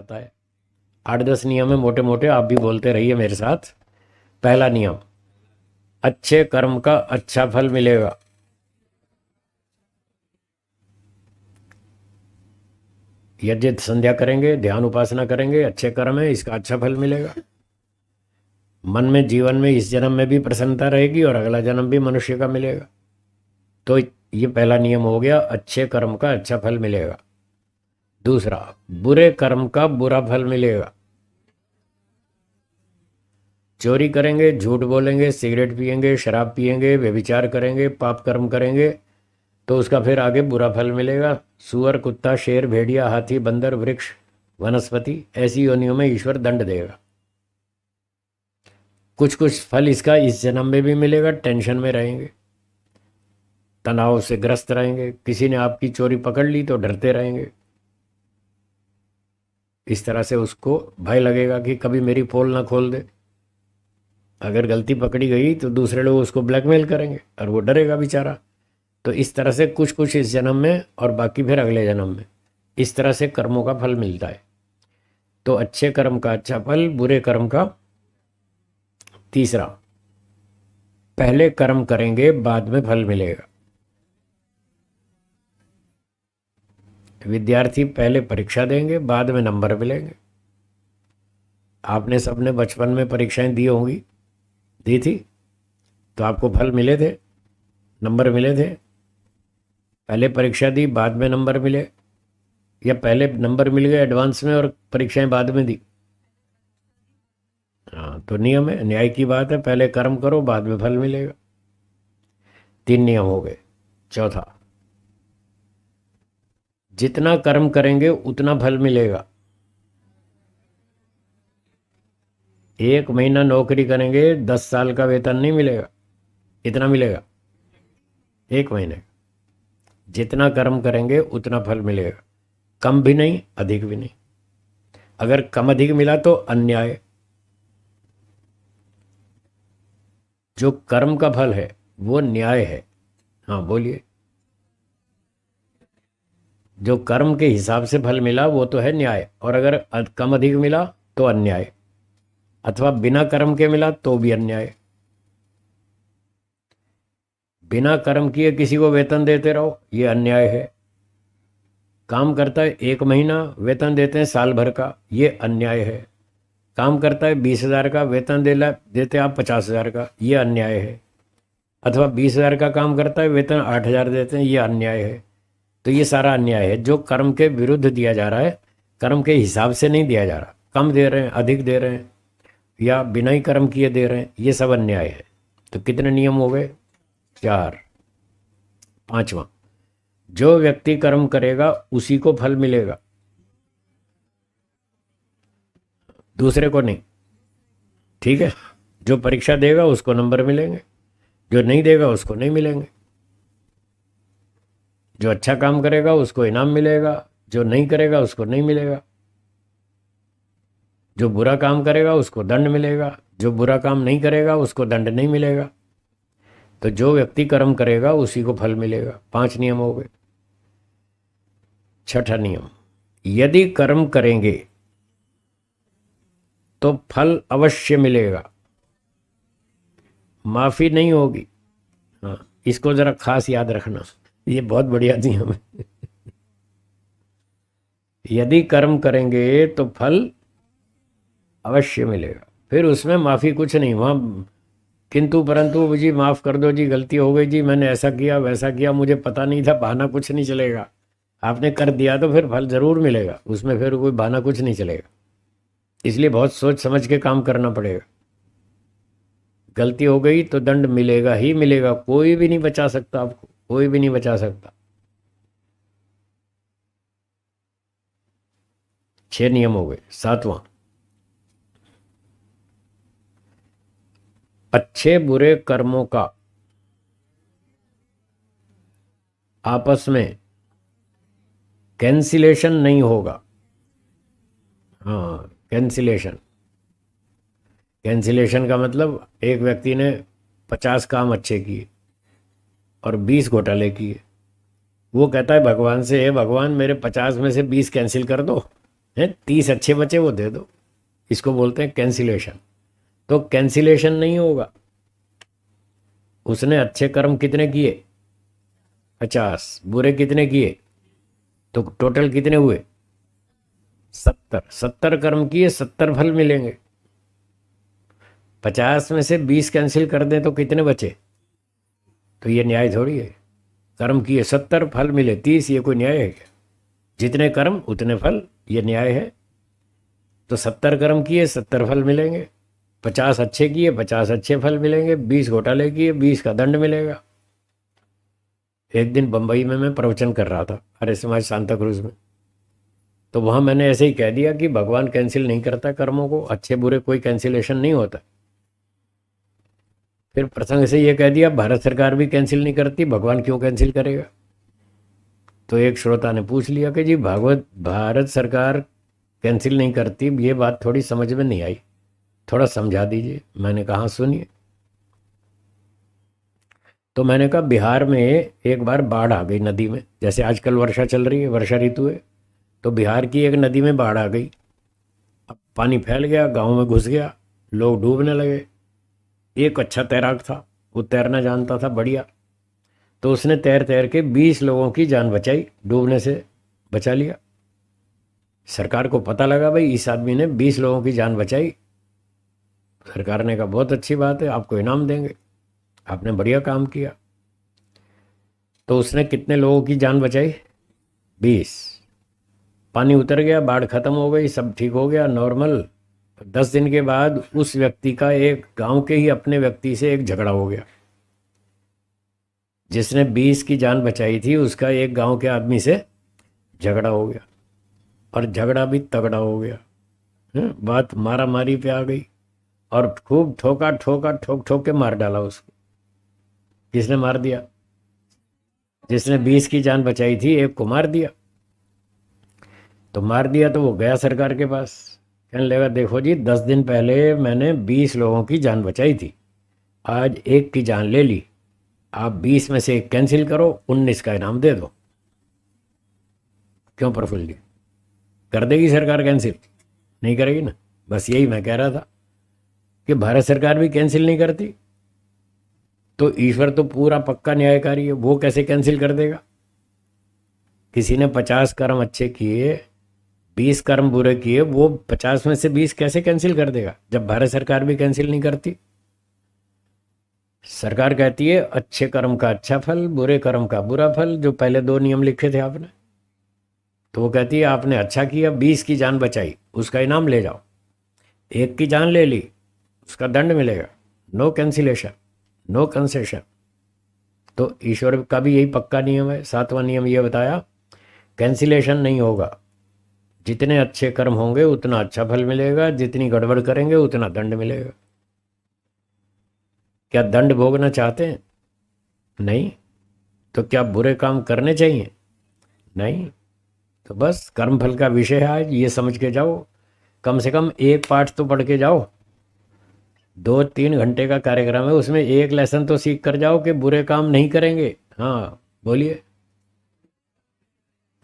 आता है। 8-10 नियम है मोटे मोटे, आप भी बोलते रहिए मेरे साथ। पहला नियम, अच्छे कर्म का अच्छा फल मिलेगा। यज्ञ संध्या करेंगे, ध्यान उपासना करेंगे, अच्छे कर्म है, इसका अच्छा फल मिलेगा। मन में जीवन में इस जन्म में भी प्रसन्नता रहेगी और अगला जन्म भी मनुष्य का मिलेगा। तो ये पहला नियम हो गया, अच्छे कर्म का अच्छा फल मिलेगा। दूसरा, बुरे कर्म का बुरा फल मिलेगा। चोरी करेंगे, झूठ बोलेंगे, सिगरेट पिएंगे, शराब पिएंगे, व्यभिचार करेंगे, पाप कर्म करेंगे, तो उसका फिर आगे बुरा फल मिलेगा। सुअर, कुत्ता, शेर, भेड़िया, हाथी, बंदर, वृक्ष, वनस्पति, ऐसी योनियों में ईश्वर दंड देगा। कुछ कुछ फल इसका इस जन्म में भी मिलेगा। टेंशन में रहेंगे, तनाव से ग्रस्त रहेंगे, किसी ने आपकी चोरी पकड़ ली तो डरते रहेंगे। इस तरह से उसको भय लगेगा कि कभी मेरी पोल ना खोल दे। अगर गलती पकड़ी गई तो दूसरे लोग उसको ब्लैकमेल करेंगे और वो डरेगा बेचारा। तो इस तरह से कुछ कुछ इस जन्म में और बाकी फिर अगले जन्म में, इस तरह से कर्मों का फल मिलता है। तो अच्छे कर्म का अच्छा फल, बुरे कर्म का। तीसरा, पहले कर्म करेंगे बाद में फल मिलेगा। विद्यार्थी पहले परीक्षा देंगे, बाद में नंबर मिलेंगे। आपने सबने बचपन में परीक्षाएं दी होंगी, दी थी, तो आपको फल मिले थे, नंबर मिले थे। पहले परीक्षा दी, बाद में नंबर मिले, या पहले नंबर मिल गए एडवांस में और परीक्षाएं बाद में दी? हाँ, तो नियम है, न्याय की बात है, पहले कर्म करो बाद में फल मिलेगा। 3 नियम हो गए। चौथा, जितना कर्म करेंगे उतना फल मिलेगा। 1 महीना नौकरी करेंगे, 10 साल का वेतन नहीं मिलेगा, इतना मिलेगा 1 महीने। जितना कर्म करेंगे उतना फल मिलेगा, कम भी नहीं अधिक भी नहीं। अगर कम अधिक मिला तो अन्याय। जो कर्म का फल है वो न्याय है। हाँ बोलिए। जो कर्म के हिसाब से फल मिला वो तो है न्याय, और अगर कम अधिक मिला तो अन्याय, अथवा बिना कर्म के मिला तो भी अन्याय। बिना कर्म किए किसी को वेतन देते रहो, ये अन्याय है। काम करता है 1 महीना, वेतन देते हैं साल भर का, ये अन्याय है। काम करता है 20,000 का, वेतन देते आप 50,000 का, ये अन्याय है। अथवा 20,000 का काम करता है, वेतन 8,000 देते हैं, ये अन्याय है। तो ये सारा अन्याय है जो कर्म के विरुद्ध दिया जा रहा है, कर्म के हिसाब से नहीं दिया जा रहा। कम दे रहे हैं, अधिक दे रहे हैं, या बिना ही कर्म किए दे रहे हैं, ये सब अन्याय है। तो कितने नियम हो गए? 4। पांचवा, जो व्यक्ति कर्म करेगा उसी को फल मिलेगा, दूसरे को नहीं। ठीक है, जो परीक्षा देगा उसको नंबर मिलेंगे, जो नहीं देगा उसको नहीं मिलेंगे। जो अच्छा काम करेगा उसको इनाम मिलेगा, जो नहीं करेगा उसको नहीं मिलेगा। जो बुरा काम करेगा उसको दंड मिलेगा, जो बुरा काम नहीं करेगा उसको दंड नहीं मिलेगा। तो जो व्यक्ति कर्म करेगा उसी को फल मिलेगा। 5 नियम हो गए। छठा नियम, यदि कर्म करेंगे तो फल अवश्य मिलेगा, माफी नहीं होगी। हाँ, इसको जरा खास याद रखना, ये बहुत बढ़िया नियम है। यदि कर्म करेंगे तो फल अवश्य मिलेगा, फिर उसमें माफी कुछ नहीं। वहां किंतु परंतु जी माफ कर दो जी, गलती हो गई जी, मैंने ऐसा किया वैसा किया, मुझे पता नहीं था, बहाना कुछ नहीं चलेगा। आपने कर दिया तो फिर फल जरूर मिलेगा, उसमें फिर कोई बहाना कुछ नहीं चलेगा। इसलिए बहुत सोच समझ के काम करना पड़ेगा। गलती हो गई तो दंड मिलेगा ही मिलेगा, कोई भी नहीं बचा सकता आपको, कोई भी नहीं बचा सकता। 6 नियम हो गए। 7वां, अच्छे बुरे कर्मों का आपस में कैंसिलेशन नहीं होगा। हाँ, कैंसिलेशन। कैंसिलेशन का मतलब एक व्यक्ति ने 50 काम अच्छे किए और 20 घोटाले किए। वो कहता है भगवान से, हे भगवान मेरे 50 में से 20 कैंसिल कर दो, हैं 30 अच्छे बचे वो दे दो, इसको बोलते हैं कैंसिलेशन। तो कैंसिलेशन नहीं होगा। उसने अच्छे कर्म कितने किए? 50। बुरे कितने किए? तो टोटल कितने हुए? 70। 70 कर्म किए, 70 फल मिलेंगे। 50 में से 20 कैंसिल कर दें तो कितने बचे? तो ये न्याय थोड़ी है। कर्म किए 70, फल मिले 30, ये कोई न्याय है क्या? जितने कर्म उतने फल, ये न्याय है? तो 70 कर्म किए 70 फल मिलेंगे, 50 अच्छे किए 50 अच्छे फल मिलेंगे, 20 घोटाले किए 20 का दंड मिलेगा। एक दिन बंबई में मैं प्रवचन कर रहा था आर्य समाज सांता क्रूज में, तो वहाँ मैंने ऐसे ही कह दिया कि भगवान कैंसिल नहीं करता कर्मों को, अच्छे बुरे कोई कैंसिलेशन नहीं होता। फिर प्रसंग से ये कह दिया भारत सरकार भी कैंसिल नहीं करती, भगवान क्यों कैंसिल करेगा? तो एक श्रोता ने पूछ लिया कि जी भारत सरकार कैंसिल नहीं करती, ये बात थोड़ी समझ में नहीं आई, थोड़ा समझा दीजिए। मैंने कहा सुनिए। तो मैंने कहा बिहार में एक बार बाढ़ आ गई नदी में, जैसे आजकल वर्षा चल रही है, वर्षा ऋतु है, तो बिहार की एक नदी में बाढ़ आ गई। अब पानी फैल गया, गांव में घुस गया, लोग डूबने लगे। एक अच्छा तैराक था, वो तैरना जानता था बढ़िया, तो उसने तैर तैर के 20 लोगों की जान बचाई, डूबने से बचा लिया। सरकार को पता लगा भाई इस आदमी ने 20 लोगों की जान बचाई। सरकार ने कहा बहुत अच्छी बात है, आपको इनाम देंगे, आपने बढ़िया काम किया। तो उसने कितने लोगों की जान बचाई? 20। पानी उतर गया, बाढ़ खत्म हो गई, सब ठीक हो गया नॉर्मल। 10 दिन के बाद उस व्यक्ति का एक गांव के ही अपने व्यक्ति से एक झगड़ा हो गया। जिसने 20 की जान बचाई थी उसका एक गांव के आदमी से झगड़ा हो गया, और झगड़ा भी तगड़ा हो गया। बात मारा मारी पे आ गई, और खूब ठोका ठोका ठोक ठोक के मार डाला उसको। किसने मार दिया? जिसने 20 की जान बचाई थी एक को मार दिया। तो मार दिया तो वो गया सरकार के पास, कहने लगा देखो जी 10 दिन पहले मैंने 20 लोगों की जान बचाई थी, आज एक की जान ले ली, आप 20 में से एक कैंसिल करो, 19 का इनाम दे दो। क्यों प्रफुल्ल जी, कर देगी सरकार कैंसिल? नहीं करेगी ना। बस यही मैं कह रहा था कि भारत सरकार भी कैंसिल नहीं करती, तो ईश्वर तो पूरा पक्का न्यायकारी है, वो कैसे कैंसिल कर देगा? किसी ने 50 कर्म अच्छे किए, 20 कर्म बुरे किए, वो 50 में से 20 कैसे कैंसिल कर देगा जब भारत सरकार भी कैंसिल नहीं करती? सरकार कहती है अच्छे कर्म का अच्छा फल, बुरे कर्म का बुरा फल, जो पहले 2 नियम लिखे थे आपने। तो वो कहती है आपने अच्छा किया, 20 की जान बचाई, उसका इनाम ले जाओ। एक की जान ले ली, उसका दंड मिलेगा। No cancellation, no concession. तो ईश्वर का भी यही पक्का नियम है। 7वां नियम ये बताया कैंसिलेशन नहीं होगा। जितने अच्छे कर्म होंगे उतना अच्छा फल मिलेगा, जितनी गड़बड़ करेंगे उतना दंड मिलेगा। क्या दंड भोगना चाहते हैं? नहीं। तो क्या बुरे काम करने चाहिए? नहीं। तो बस कर्म फल का विषय है आज, ये समझ के जाओ। कम से कम एक पाठ तो पढ़ के जाओ। 2-3 घंटे का कार्यक्रम है, उसमें एक लेसन तो सीख कर जाओ कि बुरे काम नहीं करेंगे। हाँ बोलिए,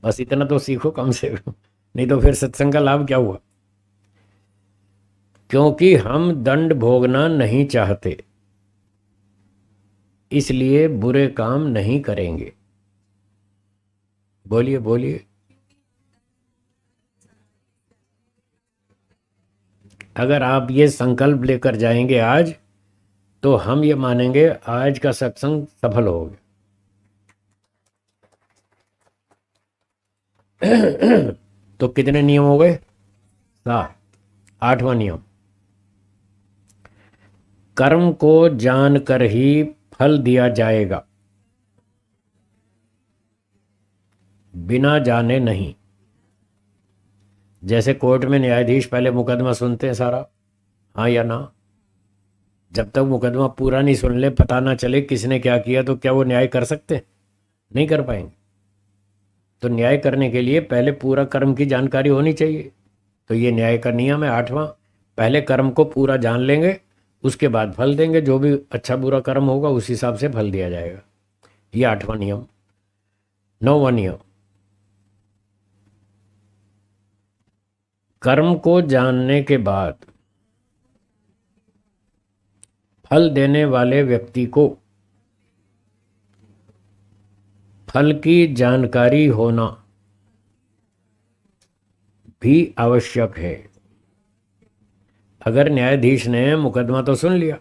बस इतना तो सीखो कम से कम, नहीं तो फिर सत्संग का लाभ क्या हुआ? क्योंकि हम दंड भोगना नहीं चाहते, इसलिए बुरे काम नहीं करेंगे। बोलिए बोलिए। अगर आप ये संकल्प लेकर जाएंगे आज, तो हम ये मानेंगे आज का सत्संग सफल हो गया। तो कितने नियम हो गए? 7। 8वां नियम, कर्म को जानकर ही फल दिया जाएगा, बिना जाने नहीं। जैसे कोर्ट में न्यायाधीश पहले मुकदमा सुनते हैं सारा, हाँ या ना, जब तक मुकदमा पूरा नहीं सुन ले, पता ना चले किसने क्या किया, तो क्या वो न्याय कर सकते? नहीं कर पाएंगे। तो न्याय करने के लिए पहले पूरा कर्म की जानकारी होनी चाहिए। तो ये न्याय का नियम है 8वां। पहले कर्म को पूरा जान लेंगे, उसके बाद फल देंगे। जो भी अच्छा बुरा कर्म होगा उस हिसाब से फल दिया जाएगा। ये 8वां नियम। 9वां नियम, कर्म को जानने के बाद फल देने वाले व्यक्ति को फल की जानकारी होना भी आवश्यक है। अगर न्यायाधीश ने मुकदमा तो सुन लिया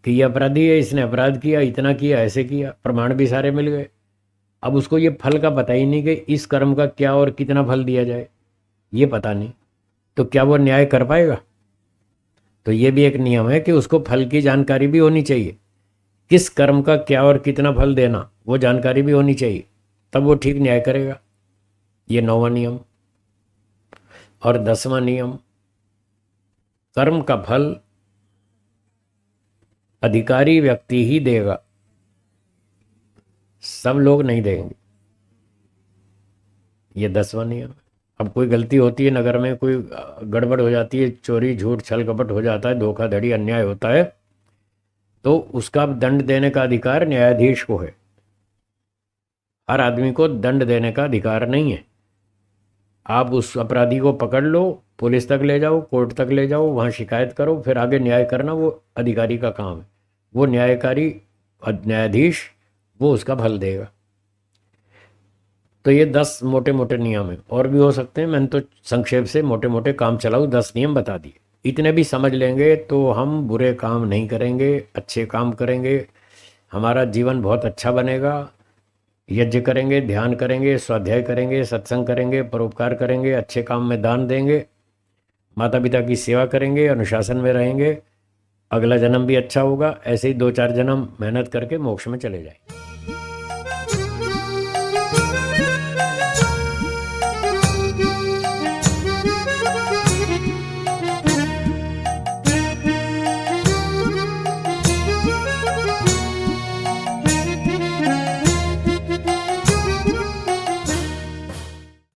कि ये अपराधी है, इसने अपराध किया, इतना किया, ऐसे किया, प्रमाण भी सारे मिल गए, अब उसको ये फल का पता ही नहीं कि इस कर्म का क्या और कितना फल दिया जाए, ये पता नहीं, तो क्या वो न्याय कर पाएगा? तो ये भी एक नियम है कि उसको फल की जानकारी भी होनी चाहिए, किस कर्म का क्या और कितना फल देना वो जानकारी भी होनी चाहिए, तब वो ठीक न्याय करेगा। ये 9वां नियम। और 10वां नियम, कर्म का फल अधिकारी व्यक्ति ही देगा, सब लोग नहीं देंगे। ये 10वां नियम है। अब कोई गलती होती है नगर में, कोई गड़बड़ हो जाती है, चोरी झूठ छल कपट हो जाता है, धोखाधड़ी अन्याय होता है, तो उसका दंड देने का अधिकार न्यायाधीश को है। हर आदमी को दंड देने का अधिकार नहीं है। आप उस अपराधी को पकड़ लो, पुलिस तक ले जाओ, कोर्ट तक ले जाओ, वहाँ शिकायत करो, फिर आगे न्याय करना वो अधिकारी का काम है। वो न्यायकारी न्यायाधीश वो उसका फल देगा। तो ये 10 मोटे मोटे नियम हैं, और भी हो सकते हैं, मैंने तो संक्षेप से मोटे मोटे काम चलाऊ 10 नियम बता दिए। इतने भी समझ लेंगे तो हम बुरे काम नहीं करेंगे, अच्छे काम करेंगे, हमारा जीवन बहुत अच्छा बनेगा। यज्ञ करेंगे, ध्यान करेंगे, स्वाध्याय करेंगे, सत्संग करेंगे, परोपकार करेंगे, अच्छे काम में दान देंगे, माता पिता की सेवा करेंगे, अनुशासन में रहेंगे, अगला जन्म भी अच्छा होगा। ऐसे ही 2-4 जन्म मेहनत करके मोक्ष में चले जाएंगे।